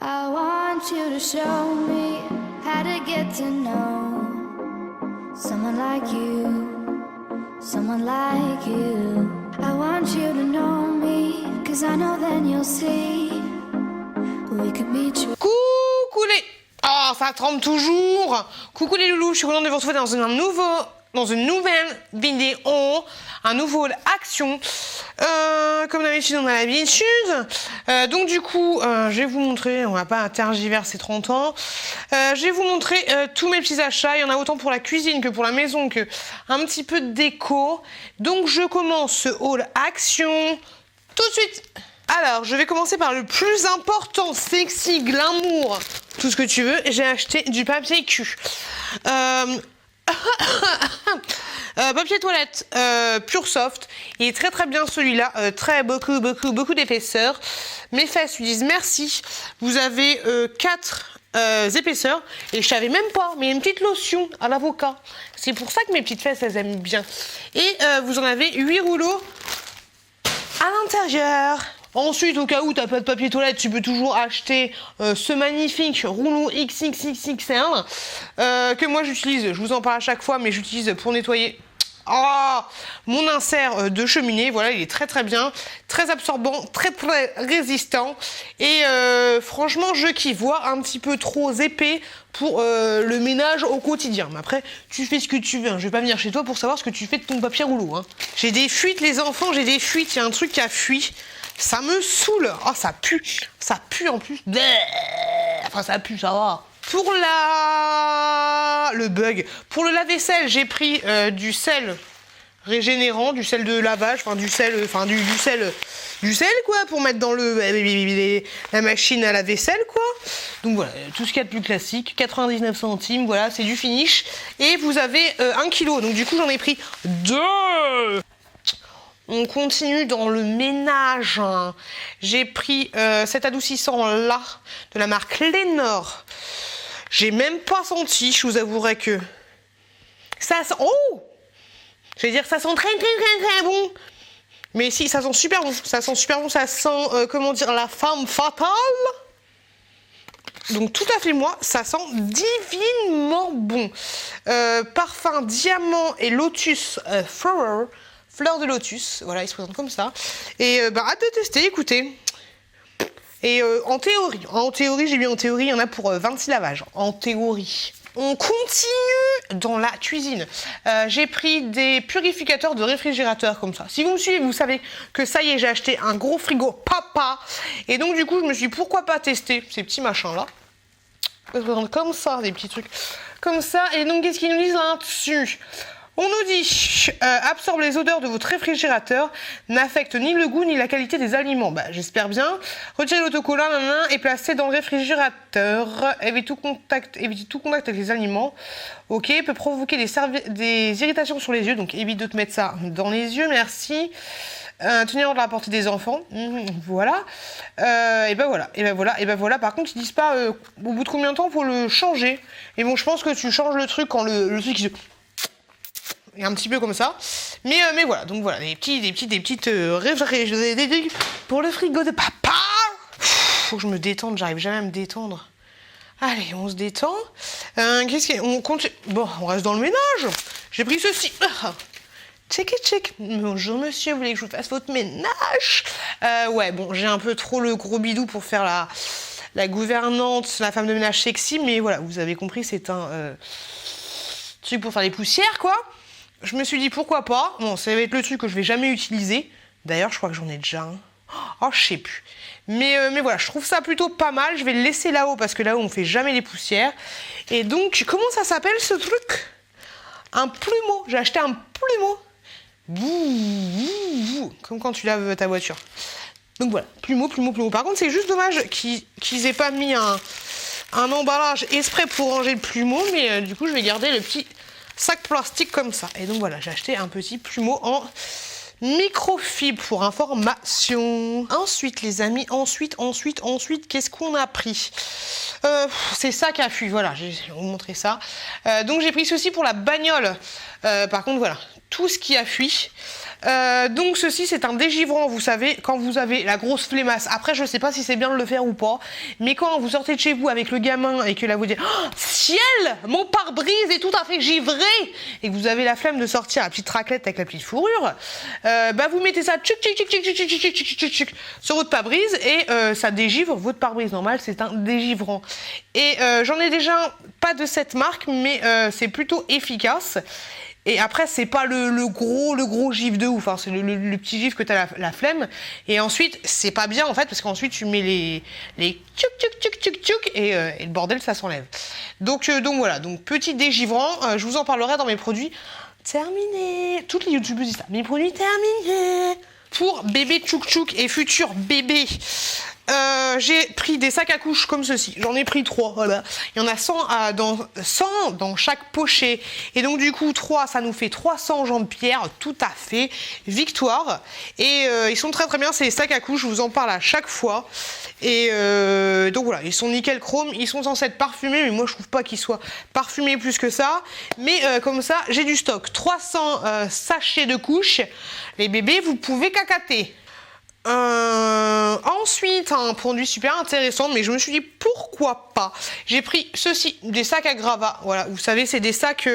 I want you to show me how to get to know someone like you, someone like you. I want you to know me, 'cause I know then you'll see we could be true. Coucou les... Oh, ça tremble toujours. Coucou les loulous, je suis contente de vous retrouver dans une nouvelle vidéo, un nouveau action. Comme d'habitude, on a l'habitude. Donc du coup, je vais vous montrer, on va pas tergiverser 30 ans. Je vais vous montrer tous mes petits achats. Il y en a autant pour la cuisine que pour la maison, que un petit peu de déco. Donc je commence ce haul action tout de suite. Alors, je vais commencer par le plus important, sexy, glamour, tout ce que tu veux. J'ai acheté du papier cul. Papier toilette pur soft. Il est très très bien celui-là. Très beaucoup d'épaisseur. Mes fesses lui disent merci. Vous avez 4 épaisseurs. Et je savais même pas, mais il y a une petite lotion à l'avocat. C'est pour ça que mes petites fesses, elles aiment bien. Et vous en avez 8 rouleaux à l'intérieur. Ensuite, au cas où t'as pas de papier toilette, tu peux toujours acheter ce magnifique rouleau XXXXL que moi j'utilise. Je vous en parle à chaque fois, mais j'utilise pour nettoyer mon insert de cheminée. Voilà, il est très très bien, très absorbant, très très résistant. Et franchement, je kiffe. Voir un petit peu trop épais pour le ménage au quotidien. Mais après, tu fais ce que tu veux. Hein. Je vais pas venir chez toi pour savoir ce que tu fais de ton papier rouleau. Hein. J'ai des fuites, les enfants, j'ai des fuites. Il y a un truc qui a fui. Ça me saoule. Oh, ça pue. Ça pue en plus. Enfin, ça pue, ça va. Pour le bug. Pour le lave-vaisselle, j'ai pris du sel régénérant, du sel de lavage, enfin du sel quoi, pour mettre dans la machine à la vaisselle quoi. Donc voilà, tout ce qu'il y a de plus classique, 99 centimes, voilà, c'est du finish. Et vous avez 1 kg, donc du coup j'en ai pris 2. On continue dans le ménage. J'ai pris cet adoucissant là, de la marque Lénore. J'ai même pas senti, je vous avouerai que ça sent... Oh! Je vais dire, ça sent très très très très bon. Mais si, ça sent super bon. Ça sent super bon, ça sent, comment dire, la femme fatale. Donc tout à fait moi, ça sent divinement bon. Parfum diamant et lotus flower. Fleur de lotus, voilà, il se présente comme ça. Et hâte de tester, écoutez. Et en théorie, j'ai mis en théorie, il y en a pour 26 lavages. En théorie. On continue dans la cuisine. J'ai pris des purificateurs de réfrigérateur comme ça. Si vous me suivez, vous savez que ça y est, j'ai acheté un gros frigo papa. Et donc du coup, je me suis dit, pourquoi pas tester ces petits machins-là. Comme ça, des petits trucs comme ça. Et donc, qu'est-ce qu'ils nous disent là-dessus ? On nous dit, absorbe les odeurs de votre réfrigérateur, n'affecte ni le goût ni la qualité des aliments. Bah, j'espère bien. Retirez l'autocollant et placez dans le réfrigérateur. Évitez tout contact avec les aliments. Ok, peut provoquer des irritations sur les yeux, donc évite de te mettre ça dans les yeux, merci. Tenir hors de la portée des enfants, voilà. Et ben voilà. Par contre, ils disent pas au bout de combien de temps faut le changer. Et bon, je pense que tu changes le truc quand le truc il se... Et un petit peu comme ça. Mais voilà, donc voilà, des petites réfrigérateurs pour le frigo de papa. Faut que je me détende, j'arrive jamais à me détendre. Allez, on se détend. On continue. Bon, on reste dans le ménage. J'ai pris ceci. Check. Bonjour monsieur, vous voulez que je vous fasse votre ménage? Ouais, bon, j'ai un peu trop le gros bidou pour faire la gouvernante, la femme de ménage sexy, mais voilà, vous avez compris, c'est un truc pour faire les poussières, quoi. Je me suis dit pourquoi pas. Bon, ça va être le truc que je vais jamais utiliser. D'ailleurs, je crois que j'en ai déjà un. Oh, je sais plus. Mais voilà, je trouve ça plutôt pas mal. Je vais le laisser là-haut parce que là-haut, on fait jamais les poussières. Et donc, comment ça s'appelle ce truc? Un plumeau. J'ai acheté un plumeau. Comme quand tu laves ta voiture. Donc voilà, plumeau. Par contre, c'est juste dommage qu'ils aient pas mis un emballage exprès pour ranger le plumeau. Mais du coup, je vais garder le petit sac plastique comme ça. Et donc voilà, j'ai acheté un petit plumeau en microfibre pour information. Ensuite, les amis, ensuite, qu'est-ce qu'on a pris? C'est ça qui a fui, voilà, je vais vous montrer ça. Donc j'ai pris ceci pour la bagnole. Par contre, voilà, tout ce qui a fui. Donc ceci c'est un dégivrant, vous savez, quand vous avez la grosse flemmasse. Après je sais pas si c'est bien de le faire ou pas, mais quand vous sortez de chez vous avec le gamin et que là vous dites oh, ciel, mon pare-brise est tout à fait givré, et que vous avez la flemme de sortir la petite raclette avec la petite fourrure, bah vous mettez ça tchic, tchic, tchic, tchic, tchic, tchic, tchic, tchic, tchic, tchic, sur votre pare-brise et ça dégivre votre pare-brise normal, c'est un dégivrant. Et j'en ai déjà pas de cette marque, mais c'est plutôt efficace. Et après, c'est pas le gros gif de ouf, hein. C'est le petit gif que t'as la flemme. Et ensuite, c'est pas bien en fait, parce qu'ensuite tu mets les tchouk tchouk tchouk tchouk tchouk et le bordel ça s'enlève. Donc voilà, donc petit dégivrant, je vous en parlerai dans mes produits terminés. Toutes les youtubeuses disent ça, mes produits terminés. Pour bébé tchouk tchouk et futur bébé. J'ai pris des sacs à couches comme ceci. J'en ai pris 3, voilà. Il y en a 100 dans chaque pochet. Et donc du coup 3, ça nous fait 300 Jean-Pierre, tout à fait. Victoire. Et ils sont très bien, ces sacs à couches, je vous en parle à chaque fois. Et donc voilà, ils sont nickel chrome, ils sont censés être parfumés, mais moi je trouve pas qu'ils soient parfumés plus que ça. Mais comme ça, j'ai du stock. 300 sachets de couches. Les bébés, vous pouvez cacater. Ensuite, un produit super intéressant, mais je me suis dit pourquoi pas. J'ai pris ceci, des sacs à gravats. Voilà, vous savez, c'est des sacs,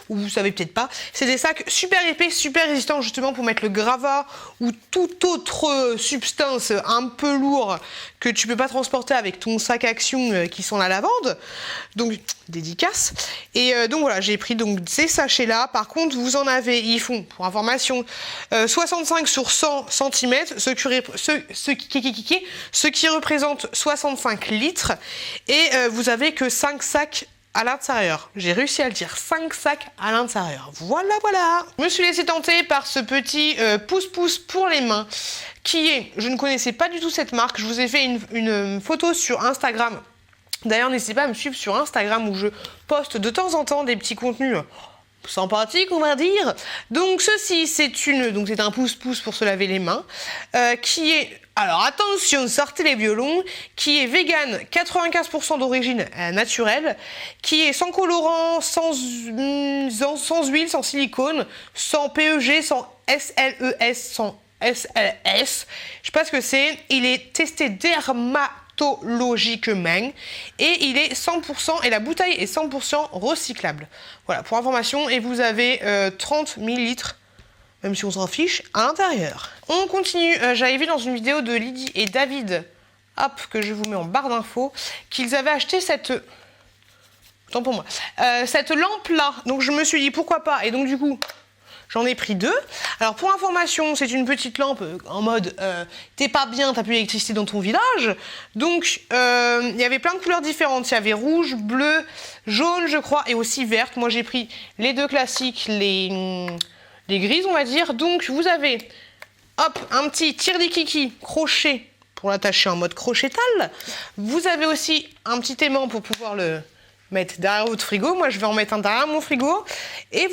ou vous savez peut-être pas, c'est des sacs super épais, super résistants justement pour mettre le gravat ou toute autre substance un peu lourde que tu peux pas transporter avec ton sac Action qui sent la lavande. Donc, dédicace. Et donc voilà, j'ai pris donc ces sachets là. Par contre, vous en avez, ils font, pour information, 65 sur 100 cm, ce qui représente 65 litres. Et vous avez que 5 sacs à l'intérieur. J'ai réussi à le dire, 5 sacs à l'intérieur. Voilà. Je me suis laissée tenter par ce petit pouce-pouce pour les mains qui est, je ne connaissais pas du tout cette marque. Je vous ai fait une photo sur Instagram. D'ailleurs, n'hésitez pas à me suivre sur Instagram où je poste de temps en temps des petits contenus sympathiques, on va dire. Donc ceci, c'est un pouce-pouce pour se laver les mains, qui est, alors attention, sortez les violons, qui est vegan, 95% d'origine naturelle, qui est sans colorant, sans huile, sans silicone, sans PEG, sans SLES, sans SLS. Je sais pas ce que c'est. Il est testé dermatologiquement et il est 100% et la bouteille est 100% recyclable. Voilà, pour information, et vous avez 30 ml, même si on s'en fiche, à l'intérieur. On continue, j'avais vu dans une vidéo de Lydie et David, hop, que je vous mets en barre d'infos, qu'ils avaient acheté cette... Tant pour moi. Cette lampe-là, donc je me suis dit pourquoi pas, et donc du coup... J'en ai pris 2. Alors pour information, c'est une petite lampe en mode t'es pas bien, t'as plus d'électricité dans ton village. Donc il y avait plein de couleurs différentes. Il y avait rouge, bleu, jaune je crois et aussi verte. Moi j'ai pris les 2 classiques, les grises on va dire. Donc vous avez hop un petit tire-di-kiki crochet pour l'attacher en mode crochetal. Vous avez aussi un petit aimant pour pouvoir le mettre derrière votre frigo. Moi je vais en mettre un derrière mon frigo et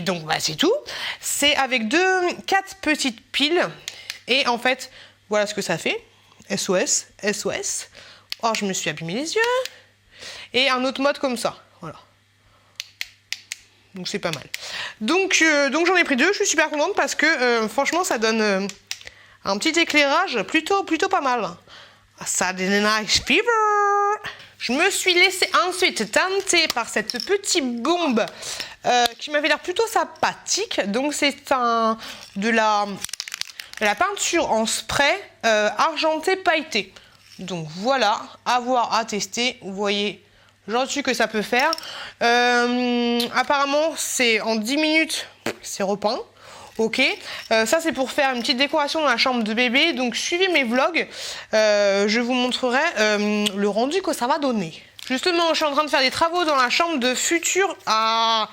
donc bah, c'est tout. C'est avec 4 petites piles et en fait voilà ce que ça fait. SOS. Oh, je me suis abîmé les yeux. Et un autre mode comme ça, voilà. Donc c'est pas mal. Donc j'en ai pris 2, je suis super contente parce que franchement ça donne un petit éclairage plutôt pas mal. Ça donne une nice fever. Je me suis laissée ensuite tenter par cette petite bombe qui m'avait l'air plutôt sympathique. Donc c'est de la peinture en spray argenté pailleté. Donc voilà, à voir, à tester. Vous voyez, j'en suis que ça peut faire. Apparemment, c'est en 10 minutes, c'est repeint. Ok, ça c'est pour faire une petite décoration dans la chambre de bébé, donc suivez mes vlogs, je vous montrerai le rendu que ça va donner. Justement, je suis en train de faire des travaux dans la chambre de futur. Ah,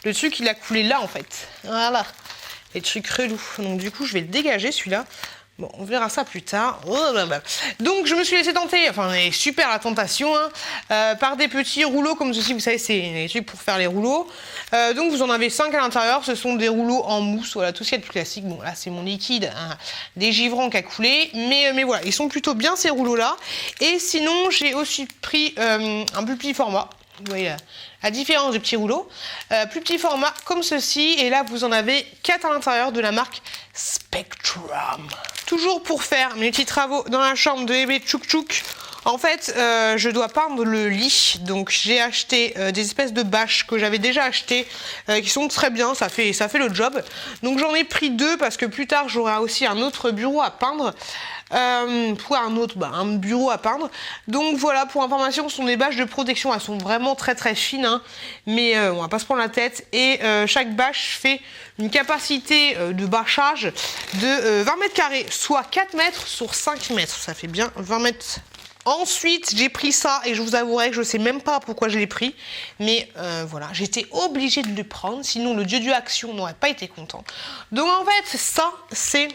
le truc il a coulé là en fait, voilà, les trucs relous, donc du coup je vais le dégager celui-là. Bon, on verra ça plus tard. Donc, je me suis laissé tenter, enfin, super la tentation, hein, par des petits rouleaux comme ceci. Vous savez, c'est des trucs pour faire les rouleaux. Donc, vous en avez 5 à l'intérieur. Ce sont des rouleaux en mousse. Voilà, tout ce qui est plus classique. Bon, là, c'est mon liquide, hein, dégivrant qui a coulé. Mais voilà, ils sont plutôt bien ces rouleaux-là. Et sinon, j'ai aussi pris un plus petit format. Vous voyez la différence du petit rouleau. Plus petit format comme ceci. Et là, vous en avez 4 à l'intérieur de la marque Spectrum. Toujours pour faire mes petits travaux dans la chambre de bébé Tchouk Tchouk. En fait, je dois peindre le lit, donc j'ai acheté des espèces de bâches que j'avais déjà achetées, qui sont très bien, ça fait le job. Donc j'en ai pris 2 parce que plus tard j'aurai aussi un autre bureau à peindre. Un bureau à peindre. Donc voilà, pour information, ce sont des bâches de protection, elles sont vraiment très très fines, hein, mais on va pas se prendre la tête. Et chaque bâche fait une capacité de bâchage de 20 mètres carrés, soit 4 mètres sur 5 mètres, ça fait bien 20 mètres. Ensuite, j'ai pris ça et je vous avouerai que je ne sais même pas pourquoi je l'ai pris. Mais voilà, j'étais obligée de le prendre, sinon le dieu action n'aurait pas été content. Donc en fait, ça, c'est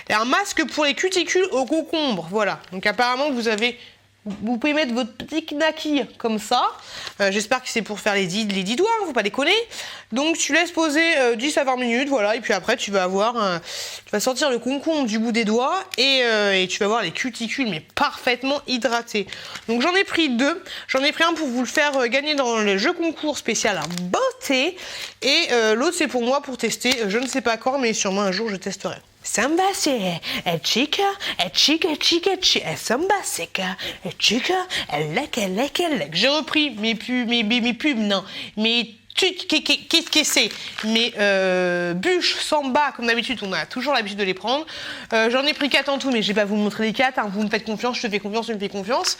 un masque pour les cuticules au concombre. Voilà, donc apparemment vous pouvez mettre votre petit knacky comme ça. J'espère que c'est pour faire les 10 doigts, hein, faut pas déconner. Donc tu laisses poser 10 à 20 minutes, voilà. Et puis après tu vas sortir le concombre du bout des doigts et tu vas avoir les cuticules mais parfaitement hydratées. Donc j'en ai pris 2. J'en ai pris un pour vous le faire gagner dans le jeu concours spécial en beauté. Et l'autre c'est pour moi pour tester. Je ne sais pas quand, mais sûrement un jour je testerai. Samba c'est chica, samba c'est chica, J'ai repris mes pubs, non, qu'est-ce que c'est? Mes bûches samba, comme d'habitude, on a toujours l'habitude de les prendre. J'en ai pris 4 en tout, mais je vais pas vous montrer les 4, hein, vous me faites confiance, je te fais confiance, tu me fais confiance.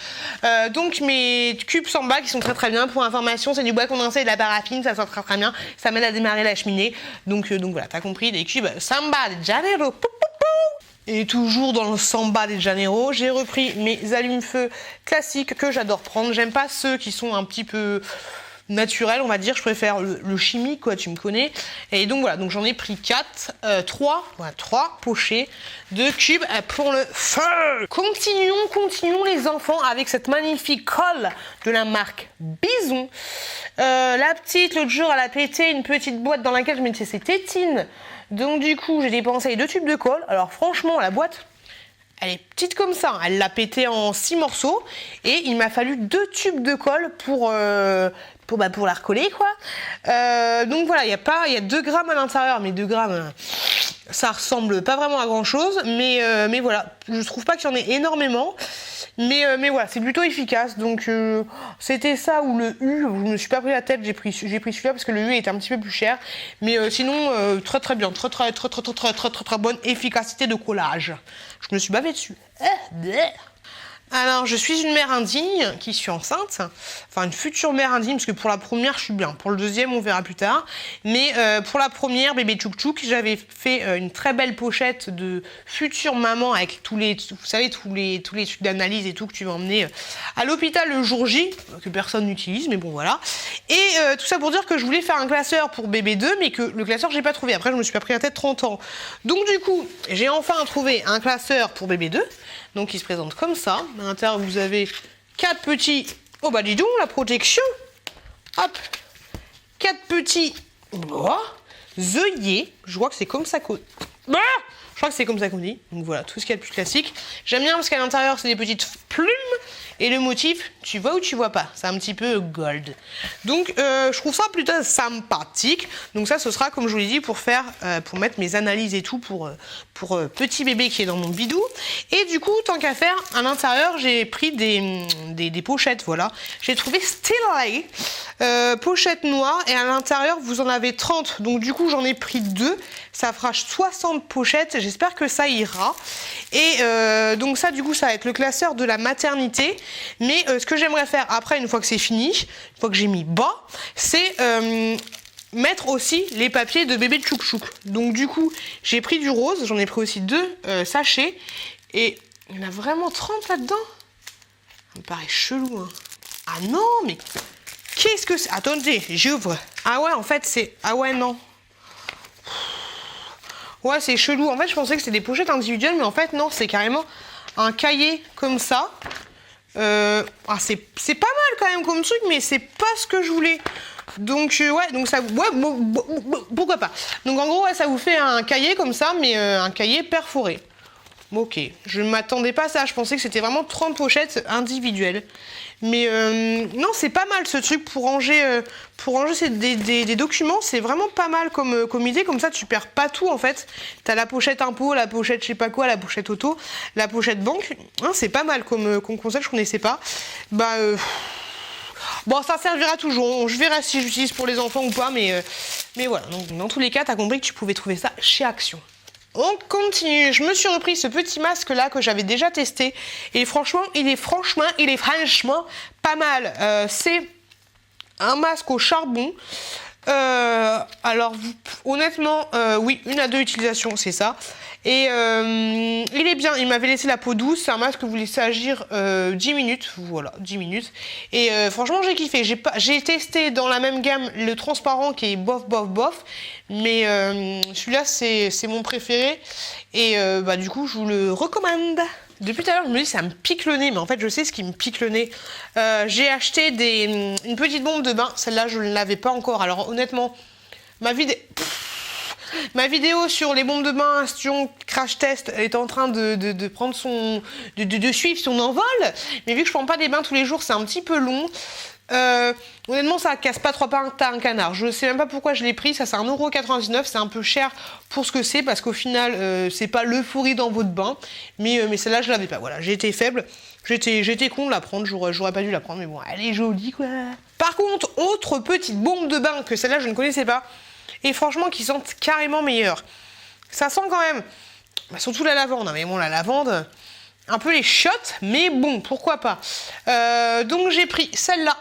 Donc mes cubes samba qui sont très très bien, pour information, c'est du bois condensé et de la paraffine, ça sort très très bien, ça m'aide à démarrer la cheminée. Donc voilà, t'as compris, des cubes samba de Janeiro. Et toujours dans le samba de Janeiro, j'ai repris mes allumes-feu classiques que j'adore prendre. J'aime pas ceux qui sont un petit peu naturel, on va dire, je préfère le chimique, quoi, tu me connais. Et donc voilà, donc j'en ai pris 3 pochets de cubes pour le feu. Continuons les enfants avec cette magnifique colle de la marque Bison. La petite, l'autre jour, elle a pété une petite boîte dans laquelle je mettais ses tétines. Donc du coup, j'ai dépensé 2 tubes de colle. Alors franchement, la boîte, elle est petite comme ça, elle l'a pété en 6 morceaux et il m'a fallu 2 tubes de colle pour la recoller, quoi. Donc voilà, il y a 2 grammes à l'intérieur, mais 2 grammes, ça ressemble pas vraiment à grand chose, mais voilà, je trouve pas qu'il y en ait énormément. Mais voilà, c'est plutôt efficace. Donc c'était ça ou le U, je me suis pas pris la tête, j'ai pris celui-là parce que le U était un petit peu plus cher. Mais sinon, très très bien, très bonne efficacité de collage. Je me suis bavée dessus. Alors, je suis une mère indigne qui suis enceinte, enfin une future mère indigne, parce que pour la première, je suis bien. Pour le deuxième, on verra plus tard. Mais pour la première, bébé Tchouk Tchouk, j'avais fait une très belle pochette de future maman avec tous les trucs d'analyse et tout que tu vas emmener à l'hôpital le jour J, que personne n'utilise, mais bon voilà. Et tout ça pour dire que je voulais faire un classeur pour bébé 2, mais que le classeur, j'ai pas trouvé. Après, je me suis pas pris la tête 30 ans. Donc du coup, j'ai enfin trouvé un classeur pour bébé 2. Donc il se présente comme ça. À l'intérieur, vous avez 4 petits... Oh bah dis donc, la protection. Hop. 4 petits... Oh, œillets. Je crois que c'est comme ça qu'on... Ah, je crois que c'est comme ça qu'on dit. Donc voilà, tout ce qu'il y a de plus classique. J'aime bien parce qu'à l'intérieur, c'est des petites plumes. Et le motif, tu vois ou tu vois pas. C'est un petit peu gold. Donc je trouve ça plutôt sympathique. Donc ça, ce sera, comme je vous l'ai dit, pour mettre mes analyses et tout pour petit bébé qui est dans mon bidou. Et du coup, tant qu'à faire, à l'intérieur, j'ai pris des pochettes, voilà. J'ai trouvé Stanley, pochette noire, et à l'intérieur, vous en avez 30. Donc du coup, j'en ai pris 2. Ça fera 60 pochettes. J'espère que ça ira. Et donc ça, du coup, ça va être le classeur de la maternité. Mais ce que j'aimerais faire après, une fois que c'est fini, une fois que j'ai mis bas, c'est mettre aussi les papiers de bébé Tchouk Tchouk. Donc du coup, j'ai pris du rose, j'en ai pris aussi 2 sachets. Et il y en a vraiment 30 là-dedans. Ça me paraît chelou, hein. Ah non, mais qu'est-ce que c'est? Attendez, j'ouvre. Ah ouais, en fait, c'est... Ah ouais, non. Ouais, c'est chelou. En fait, je pensais que c'était des pochettes individuelles, mais en fait, non, c'est carrément un cahier comme ça. C'est pas mal quand même comme truc, mais c'est pas ce que je voulais. Donc ouais, donc ça, ouais, pourquoi pas. Donc en gros, ouais, ça vous fait un cahier comme ça, mais un cahier perforé. Ok, je ne m'attendais pas à ça, je pensais que c'était vraiment 30 pochettes individuelles. Mais non, c'est pas mal ce truc pour ranger des documents, c'est vraiment pas mal comme idée, comme ça tu perds pas tout en fait. T'as la pochette impôt, la pochette je sais pas quoi, la pochette auto, la pochette banque, hein, c'est pas mal comme concept, je connaissais pas. Bah, bon, ça servira toujours, je verrai si j'utilise pour les enfants ou pas, mais voilà, donc dans tous les cas, t'as compris que tu pouvais trouver ça chez Action. On continue, je me suis repris ce petit masque là que j'avais déjà testé et franchement il est franchement pas mal. C'est un masque au charbon. Alors honnêtement oui, 1 à 2 utilisations c'est ça. Et il est bien, il m'avait laissé la peau douce, c'est un masque que vous laissez agir 10 minutes, voilà, 10 minutes. Et franchement j'ai kiffé, j'ai testé dans la même gamme le transparent qui est bof bof bof, mais celui-là c'est mon préféré et bah du coup je vous le recommande. Depuis tout à l'heure, je me dis ça me pique le nez, mais en fait je sais ce qui me pique le nez. J'ai acheté une petite bombe de bain, celle-là je ne l'avais pas encore. Alors honnêtement, ma vidéo sur les bombes de bain Action crash test est en train de prendre de suivre son envol, mais vu que je prends pas des bains tous les jours, c'est un petit peu long. Honnêtement ça casse pas 3 pattes à un canard. Je sais même pas pourquoi je l'ai pris, ça c'est 1,99 €, c'est un peu cher pour ce que c'est parce qu'au final c'est pas l'euphorie dans votre bain, mais celle-là je l'avais pas, voilà, j'ai été faible, j'étais con de la prendre, j'aurais pas dû la prendre, mais bon elle est jolie quoi. Par contre, autre petite bombe de bain que celle-là je ne connaissais pas et franchement qui sentent carrément meilleur. Ça sent quand même, bah, surtout la lavande, hein, mais bon la lavande, un peu les chiottes, mais bon, pourquoi pas. Donc j'ai pris celle-là,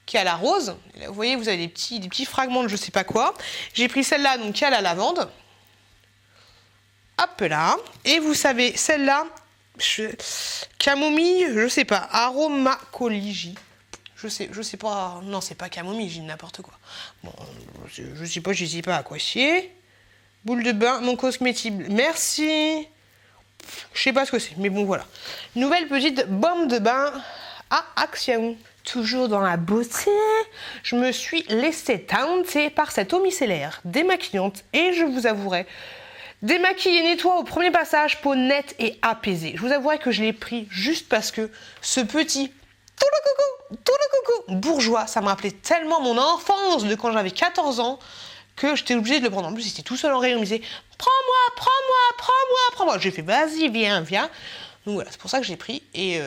qui a la rose. Vous voyez, vous avez des petits fragments de je sais pas quoi. J'ai pris celle-là, donc qui a la lavande. Hop là. Et vous savez, celle-là, camomille, je sais pas, aromacologie. Je sais pas, non, c'est pas camomille, j'ai n'importe quoi. Bon, je sais pas à quoi chier. Boule de bain, non cosmétique, merci. Je sais pas ce que c'est, mais bon voilà. Nouvelle petite bombe de bain à Action. Toujours dans la beauté, je me suis laissée tenter par cette eau micellaire démaquillante et je vous avouerai, démaquille et nettoie au premier passage, peau nette et apaisée. Je vous avouerai que je l'ai pris juste parce que ce petit tout le coucou bourgeois, ça me rappelait tellement mon enfance de quand j'avais 14 ans que j'étais obligée de le prendre. En plus, il était tout seul en rayon, il me disait prends-moi. J'ai fait vas-y, viens. Donc voilà, c'est pour ça que j'ai pris et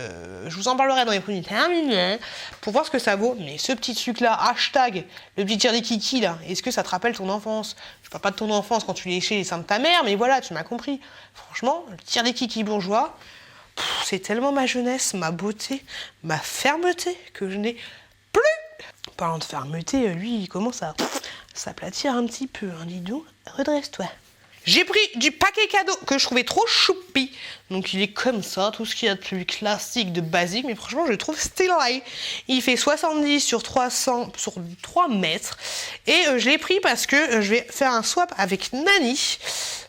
je vous en parlerai dans les produits terminés pour voir ce que ça vaut. Mais ce petit truc là, hashtag, le petit tir des kikis là, est-ce que ça te rappelle ton enfance? Je parle pas de ton enfance quand tu léchais les seins de ta mère, mais voilà, tu m'as compris. Franchement, le tir des kikis bourgeois, c'est tellement ma jeunesse, ma beauté, ma fermeté que je n'ai plus. Parlant de fermeté, lui, il commence à s'aplatir un petit peu, hein, dis donc, redresse-toi. J'ai pris du paquet cadeau que je trouvais trop choupi. Donc il est comme ça, tout ce qu'il y a de plus classique, de basique. Mais franchement, je le trouve stylé. Il fait 70 sur 300, sur 3 mètres. Et je l'ai pris parce que je vais faire un swap avec Nani.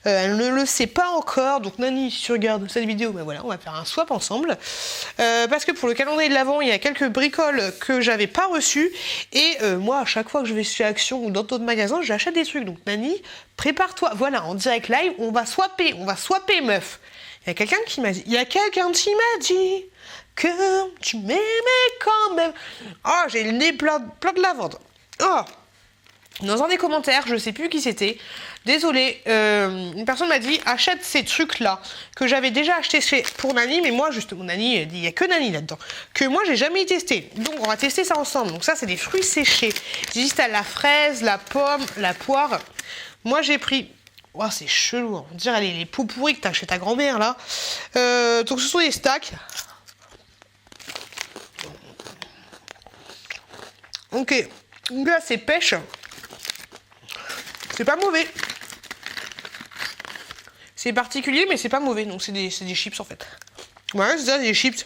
Elle ne le sait pas encore. Donc Nani, si tu regardes cette vidéo, ben voilà, on va faire un swap ensemble. Parce que pour le calendrier de l'Avent, il y a quelques bricoles que j'avais pas reçues. Et moi, à chaque fois que je vais chez Action ou dans d'autres magasins, j'achète des trucs. Donc Nani, prépare-toi. Voilà, en direct live, on va swapper meuf. Il y a quelqu'un qui m'a dit que tu m'aimais quand même. Oh, j'ai le nez plein de lavande. Oh. Dans un des commentaires, je sais plus qui c'était, désolé, une personne m'a dit achète ces trucs là que j'avais déjà acheté pour Nani, mais moi justement Nani, il n'y a que Nani là-dedans, que moi j'ai jamais testé. Donc on va tester ça ensemble. Donc ça c'est des fruits séchés. J'existe à la fraise, la pomme, la poire. Moi j'ai pris. Oh, c'est chelou, hein. On dirait les pots pourris que t'as chez ta grand-mère là. Donc ce sont des stacks. Ok, là c'est pêche. C'est pas mauvais. C'est particulier mais c'est pas mauvais. Donc c'est des chips en fait. Ouais, c'est ça, des chips.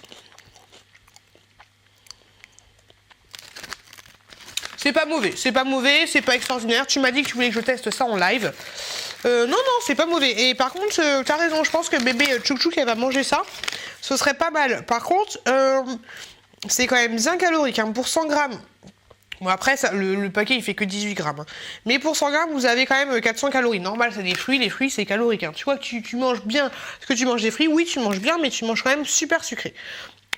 C'est pas mauvais, c'est pas extraordinaire. Tu m'as dit que tu voulais que je teste ça en live. Non, c'est pas mauvais. Et par contre, t'as raison, je pense que bébé Tchouk elle va manger ça. Ce serait pas mal. Par contre, c'est quand même bien calorique. Hein. Pour 100 grammes, Bon après, ça, le paquet il fait que 18 grammes. Hein. Mais pour 100 grammes, vous avez quand même 400 calories. Normal, c'est des fruits, les fruits c'est calorique. Hein. Tu vois que tu manges bien. Est-ce que tu manges des fruits? Oui, tu manges bien, mais tu manges quand même super sucré.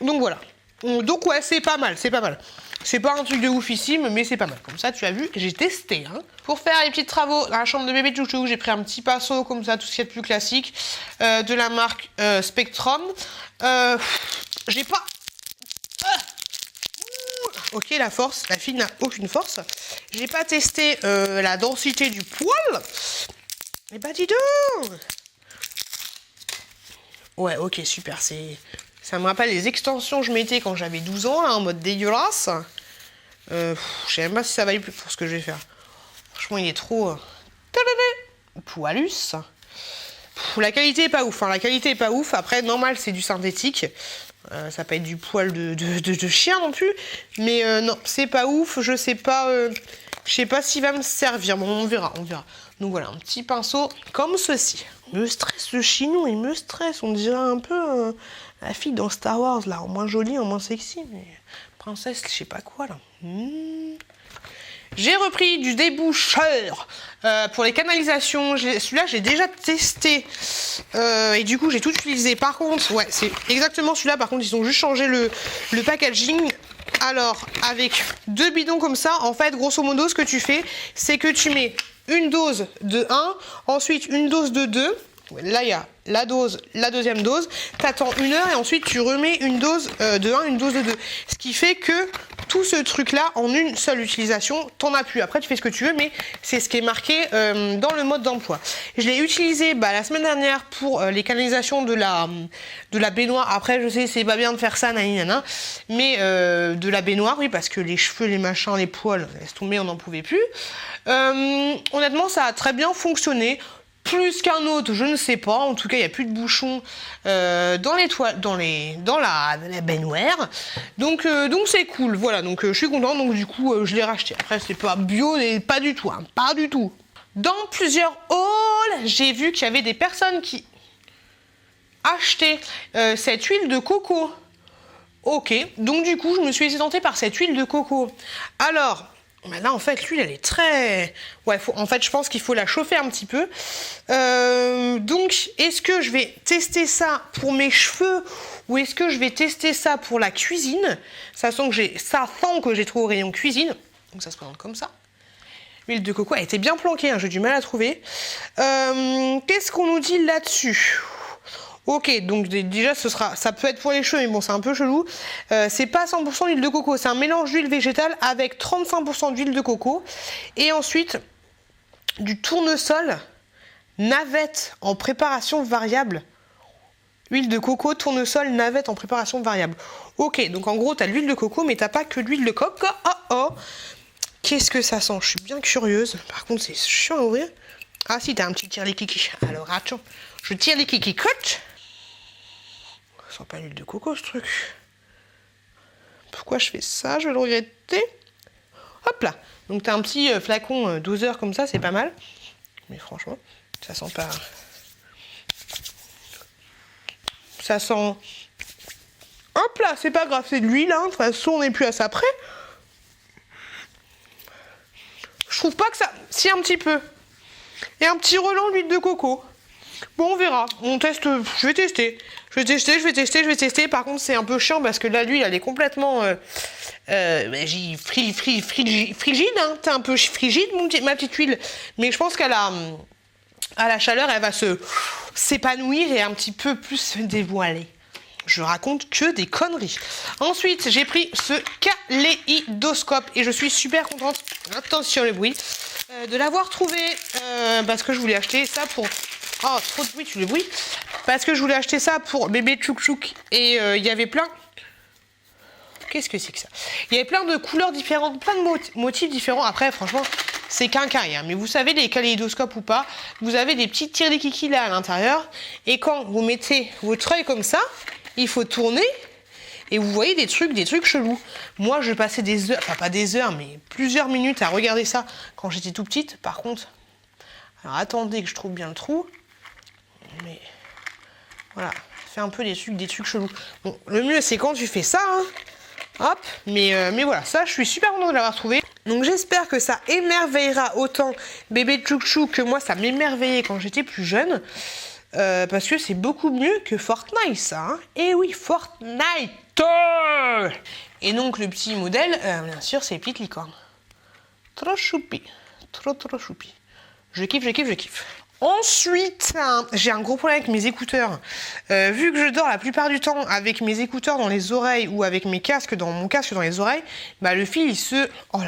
Donc voilà. Donc ouais, c'est pas mal, c'est pas mal. C'est pas un truc de oufissime, mais c'est pas mal. Comme ça, tu as vu, j'ai testé. Hein. Pour faire les petits travaux dans la chambre de bébé Chouchou, j'ai pris un petit pinceau comme ça, tout ce qui est plus classique, de la marque Spectrum. J'ai pas... Ok, la force, la fille n'a aucune force. J'ai pas testé la densité du poil. Mais bah dis donc. Ouais, ok, super, ça me rappelle les extensions que je mettais quand j'avais 12 ans, là, en mode dégueulasse. Je sais même pas si ça va aller plus pour ce que je vais faire. Franchement, il est trop... poilus. La qualité est pas ouf, hein. La qualité est pas ouf. Après, normal, c'est du synthétique. Ça peut être du poil de chien non plus. Mais non, c'est pas ouf. Je sais pas s'il va me servir. Bon, on verra, on verra. Donc voilà, un petit pinceau comme ceci. Me stresse le chignon, il me stresse. On dirait un peu la fille dans Star Wars, là, en moins jolie, en moins sexy. Mais princesse, je sais pas quoi, là. J'ai repris du déboucheur pour les canalisations. Celui-là, j'ai déjà testé. Et du coup, j'ai tout utilisé. Par contre, ouais, c'est exactement celui-là. Par contre, ils ont juste changé le packaging. Alors, avec 2 bidons comme ça, en fait, grosso modo, ce que tu fais, c'est que tu mets une dose de 1, ensuite une dose de 2. Là, il y a la dose, la deuxième dose. Tu attends 1 heure et ensuite tu remets une dose de 1, une dose de 2. Ce qui fait que tout ce truc-là, en une seule utilisation, t'en as plus. Après, tu fais ce que tu veux, mais c'est ce qui est marqué dans le mode d'emploi. Je l'ai utilisé la semaine dernière pour les canalisations de la baignoire. Après, je sais, c'est pas bien de faire ça, nanana, mais de la baignoire, oui, parce que les cheveux, les machins, les poils, laisse tomber, on n'en pouvait plus. Honnêtement, ça a très bien fonctionné. Plus qu'un autre, je ne sais pas. En tout cas, il n'y a plus de bouchons dans la baignoire. Donc c'est cool. Voilà, donc je suis contente. Donc du coup, je l'ai racheté. Après, c'est pas bio, pas du tout. Hein, pas du tout. Dans plusieurs hauls, j'ai vu qu'il y avait des personnes qui achetaient cette huile de coco. Ok, donc du coup, je me suis laissée tenter par cette huile de coco. Alors... là, en fait, l'huile, elle est très... Ouais, en fait, je pense qu'il faut la chauffer un petit peu. Donc, est-ce que je vais tester ça pour mes cheveux ou est-ce que je vais tester ça pour la cuisine? Ça sent que j'ai trouvé au rayon cuisine. Donc, ça se présente comme ça. L'huile de coco, elle était bien planquée, hein, j'ai du mal à trouver. Qu'est-ce qu'on nous dit là-dessus? Ok, donc déjà ça peut être pour les cheveux, mais bon, c'est un peu chelou. C'est pas 100% d'huile de coco, c'est un mélange d'huile végétale avec 35% d'huile de coco. Et ensuite, du tournesol, navette en préparation variable. Huile de coco, tournesol, navette en préparation variable. Ok, donc en gros, t'as de l'huile de coco, mais t'as pas que de l'huile de coco. Qu'est-ce que ça sent? Je suis bien curieuse. Par contre, c'est chiant à ouvrir. Ah si, t'as un petit tire les kikis. Alors attends, je tire les kikis coach. Ça sent pas l'huile de coco ce truc. Pourquoi je fais ça? Je vais le regretter. Hop là. Donc t'as un petit flacon doseur comme ça, c'est pas mal. Mais franchement, ça sent pas... Ça sent... Hop là, c'est pas grave, c'est de l'huile, hein. De toute façon, on n'est plus à ça près. Je trouve pas que ça... Si, un petit peu. Et un petit relent d'huile de coco. Bon, on verra. On teste. Je vais tester. Je vais tester. Par contre, c'est un peu chiant parce que là, l'huile, elle est complètement frigide. Hein. T'es un peu frigide, ma petite huile. Mais je pense qu'à la chaleur, elle va s'épanouir et un petit peu plus se dévoiler. Je raconte que des conneries. Ensuite, j'ai pris ce kaléidoscope et je suis super contente. Attention le bruit. De l'avoir trouvé parce que je voulais acheter ça pour... Oh, trop de bruit, tu le bruit. Parce que je voulais acheter ça pour bébé Tchouk Tchouk. Et il y avait plein... Qu'est-ce que c'est que ça? Il y avait plein de couleurs différentes, plein de motifs différents. Après, franchement, c'est qu'un carré. Hein. Mais vous savez, les kaléidoscopes ou pas, vous avez des petits tirs kikis là à l'intérieur. Et quand vous mettez votre œil comme ça, il faut tourner. Et vous voyez des trucs chelous. Moi, je passais des heures, enfin pas des heures, mais plusieurs minutes à regarder ça quand j'étais tout petite. Par contre, alors attendez que je trouve bien le trou. Mais voilà, ça fait un peu des trucs chelous. Bon, le mieux c'est quand tu fais ça, hein. Hop, mais voilà, ça je suis super contente de l'avoir trouvé. Donc j'espère que ça émerveillera autant bébé Tchouk Tchouk que moi ça m'émerveillait quand j'étais plus jeune. Parce que c'est beaucoup mieux que Fortnite ça. Hein. Et oui, Fortnite. Et donc le petit modèle, bien sûr, c'est Petite Licorne. Trop choupi. Trop choupi. Je kiffe. Ensuite, j'ai un gros problème avec mes écouteurs. Vu que je dors la plupart du temps avec mes écouteurs dans les oreilles ou avec mon casque dans les oreilles, bah le fil il se... Oh,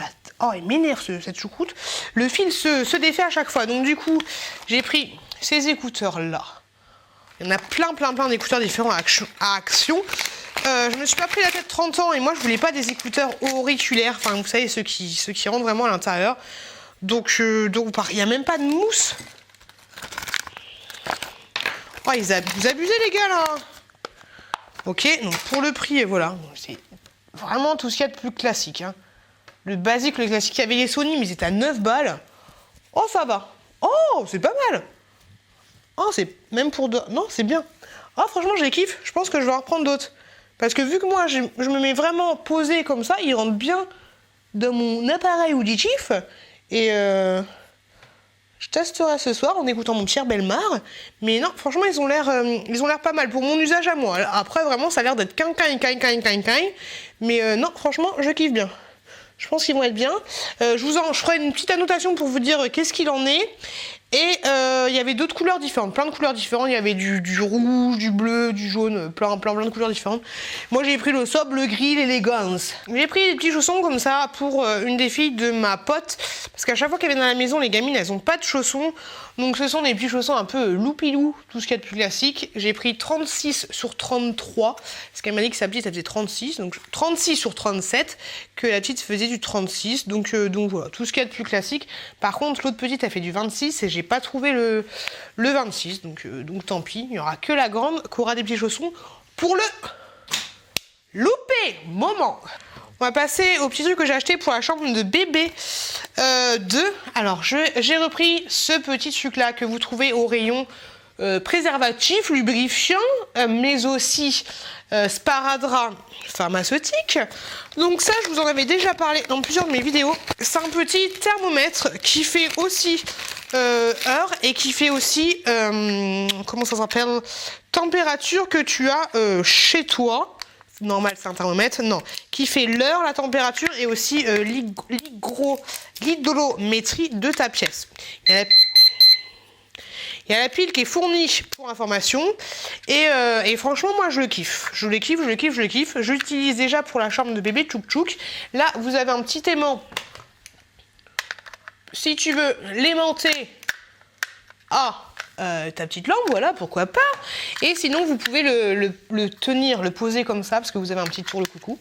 il m'énerve cette choucroute. Le fil se défait à chaque fois. Donc du coup, j'ai pris ces écouteurs là. Il y en a plein d'écouteurs différents à action. Je me suis pas pris la tête 30 ans et moi je voulais pas des écouteurs auriculaires. Enfin vous savez ceux qui rentrent vraiment à l'intérieur. Donc il n'y a même pas de mousse. Oh, vous abusez les gars là. Ok, donc pour le prix, voilà, c'est vraiment tout ce qu'il y a de plus classique. Hein. Le basique, le classique, il y avait les Sony, mais ils étaient à 9 balles. Oh, ça va. Oh, c'est pas mal. Oh, c'est même pour deux. Non, c'est bien. Oh, franchement, je les kiffe. Je pense que je vais en reprendre d'autres. Parce que vu que moi, je me mets vraiment posé comme ça, ils rentrent bien dans mon appareil auditif. Et je testerai ce soir en écoutant mon Pierre Bellemare. Mais non, franchement, ils ont l'air pas mal pour mon usage à moi. Après, vraiment, ça a l'air d'être quin. Mais non, franchement, je kiffe bien. Je pense qu'ils vont être bien. Je ferai une petite annotation pour vous dire qu'est-ce qu'il en est. Et il y avait d'autres couleurs différentes, plein de couleurs différentes. Il y avait du rouge, du bleu, du jaune, plein de couleurs différentes. Moi, j'ai pris le sobre, le gris, l'élégance. J'ai pris des petits chaussons comme ça pour une des filles de ma pote. Parce qu'à chaque fois qu'elle vient dans la maison, les gamines, elles ont pas de chaussons. Donc ce sont des petits chaussons un peu loupilou, tout ce qu'il y a de plus classique. J'ai pris 36 sur 33. Parce qu'elle m'a dit que sa petite, elle faisait 36. Donc 36 sur 37. Que la petite faisait du 36. Donc voilà, tout ce qu'il y a de plus classique. Par contre, l'autre petite, elle fait du 26. Et j'ai pas trouvé le 26. Donc tant pis. Il n'y aura que la grande qui aura des petits chaussons pour le louper moment. On va passer au petit truc que j'ai acheté pour la chambre de bébé 2. Alors, j'ai repris ce petit truc-là que vous trouvez au rayon préservatif, lubrifiant, mais aussi sparadrap pharmaceutique. Donc ça, je vous en avais déjà parlé dans plusieurs de mes vidéos. C'est un petit thermomètre qui fait aussi heure et qui fait aussi, comment ça s'appelle, température que tu as chez toi. Normal, c'est un thermomètre, non. Qui fait l'heure, la température et aussi l'hydrométrie de ta pièce. Il y a la pile qui est fournie pour information. Et franchement, moi, je le kiffe. Je le kiffe. J'utilise déjà pour la chambre de bébé Tchouk Tchouk. Là, vous avez un petit aimant. Si tu veux l'aimanter ta petite lampe, voilà, pourquoi pas. Et sinon, vous pouvez le tenir, le poser comme ça, parce que vous avez un petit tour le coucou.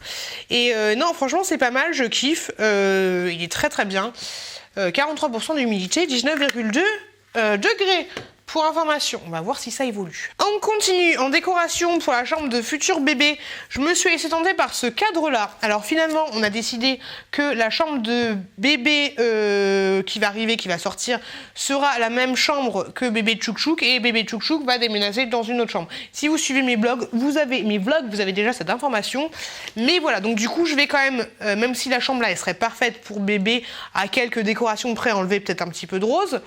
Et non, franchement, c'est pas mal, je kiffe. Il est très bien. 43% d'humidité, 19,2 degrés. Pour information, on va voir si ça évolue. On continue en décoration pour la chambre de futur bébé. Je me suis laissée tenter par ce cadre-là. Alors finalement, on a décidé que la chambre de bébé qui va arriver, qui va sortir, sera la même chambre que bébé Tchouk Tchouk et bébé Tchouk Tchouk va déménager dans une autre chambre. Si vous suivez mes vlogs, vous avez déjà cette information. Mais voilà, donc du coup, je vais quand même si la chambre là, elle serait parfaite pour bébé, à quelques décorations près, enlever peut-être un petit peu de rose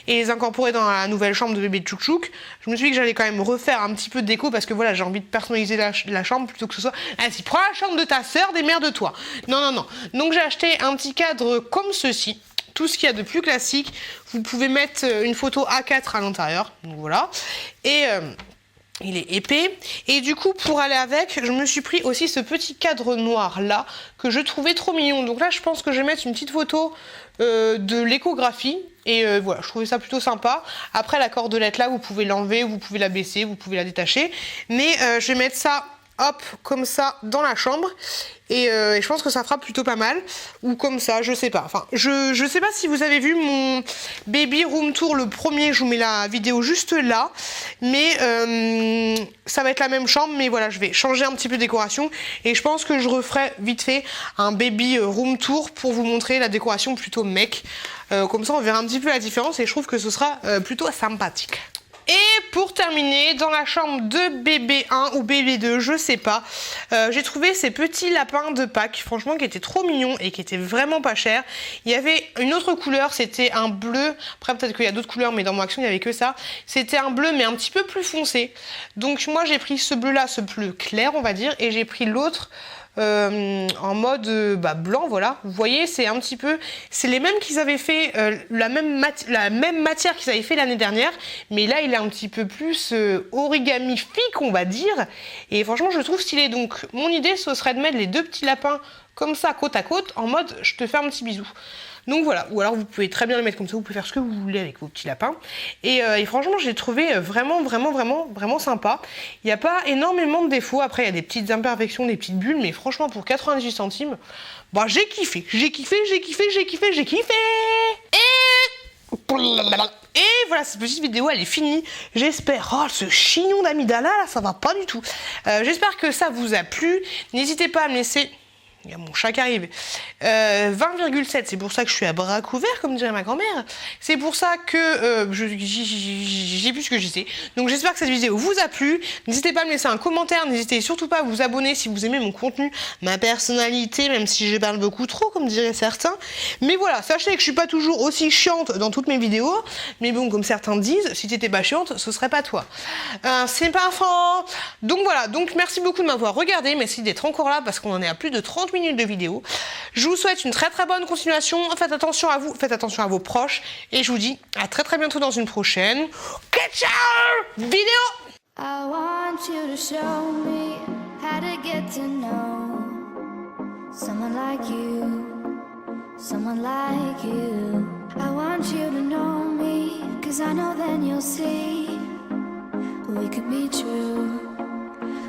et les incorporer dans la nouvelle chambre de bébé Tchouk Tchouk. Je me suis dit que j'allais quand même refaire un petit peu de déco parce que voilà, j'ai envie de personnaliser la chambre plutôt que ce soit ainsi. Prends la chambre de ta sœur, démerde-toi. Non. Donc j'ai acheté un petit cadre comme ceci. Tout ce qu'il y a de plus classique. Vous pouvez mettre une photo A4 à l'intérieur. Donc voilà. Et il est épais. Et du coup, pour aller avec, je me suis pris aussi ce petit cadre noir là que je trouvais trop mignon. Donc là, je pense que je vais mettre une petite photo de l'échographie. Et voilà, je trouvais ça plutôt sympa. Après, la cordelette là, vous pouvez l'enlever, vous pouvez la baisser, vous pouvez la détacher. Mais je vais mettre ça, hop, comme ça, dans la chambre. Et je pense que ça fera plutôt pas mal. Ou comme ça, je sais pas. Enfin, je sais pas si vous avez vu mon baby room tour, le premier. Je vous mets la vidéo juste là. Mais ça va être la même chambre. Mais voilà, je vais changer un petit peu de décoration. Et je pense que je referai vite fait un baby room tour pour vous montrer la décoration plutôt mec. Comme ça, on verra un petit peu la différence. Et je trouve que ce sera plutôt sympathique. Et pour terminer, dans la chambre de bébé 1 ou bébé 2, je sais pas, j'ai trouvé ces petits lapins de Pâques, franchement qui étaient trop mignons et qui étaient vraiment pas chers. Il y avait une autre couleur, c'était un bleu, après peut-être qu'il y a d'autres couleurs mais dans mon action il n'y avait que ça. C'était un bleu mais un petit peu plus foncé. Donc moi j'ai pris ce bleu là, ce bleu clair on va dire, et j'ai pris l'autre en mode blanc, voilà. Vous voyez, c'est un petit peu, c'est les mêmes qu'ils avaient fait, la même matière qu'ils avaient fait l'année dernière, mais là il est un petit peu plus origamifique, on va dire. Et franchement, je le trouve stylé. Donc mon idée, ce serait de mettre les deux petits lapins comme ça, côte à côte, en mode je te fais un petit bisou. Donc voilà, ou alors vous pouvez très bien les mettre comme ça, vous pouvez faire ce que vous voulez avec vos petits lapins. Et franchement, je l'ai trouvé vraiment sympa. Il n'y a pas énormément de défauts. Après, il y a des petites imperfections, des petites bulles, mais franchement, pour 98 centimes, bah, j'ai kiffé. Et voilà, cette petite vidéo, elle est finie. J'espère... Oh, ce chignon d'amidala, là, ça va pas du tout. J'espère que ça vous a plu. N'hésitez pas à me laisser... Il y a mon chat qui arrive. 20,7, c'est pour ça que je suis à bras couverts, comme dirait ma grand-mère. C'est pour ça que j'ai plus ce que je sais. Donc j'espère que cette vidéo vous a plu. N'hésitez pas à me laisser un commentaire. N'hésitez surtout pas à vous abonner si vous aimez mon contenu, ma personnalité, même si je parle beaucoup trop, comme diraient certains. Mais voilà, sachez que je suis pas toujours aussi chiante dans toutes mes vidéos. Mais bon, comme certains disent, si t'étais pas chiante, ce serait pas toi. C'est pas faux. Donc voilà, donc merci beaucoup de m'avoir regardé. Merci d'être encore là parce qu'on en est à plus de 30 minutes de vidéo. Je vous souhaite une très bonne continuation. Faites attention à vous, faites attention à vos proches et je vous dis à très bientôt dans une prochaine vidéo. I want you to show me how to get to know someone like you, someone like you. I want you to know me, 'cause I know then you'll see we could be true.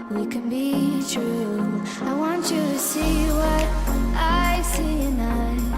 We can be true. I want you to see what I see, and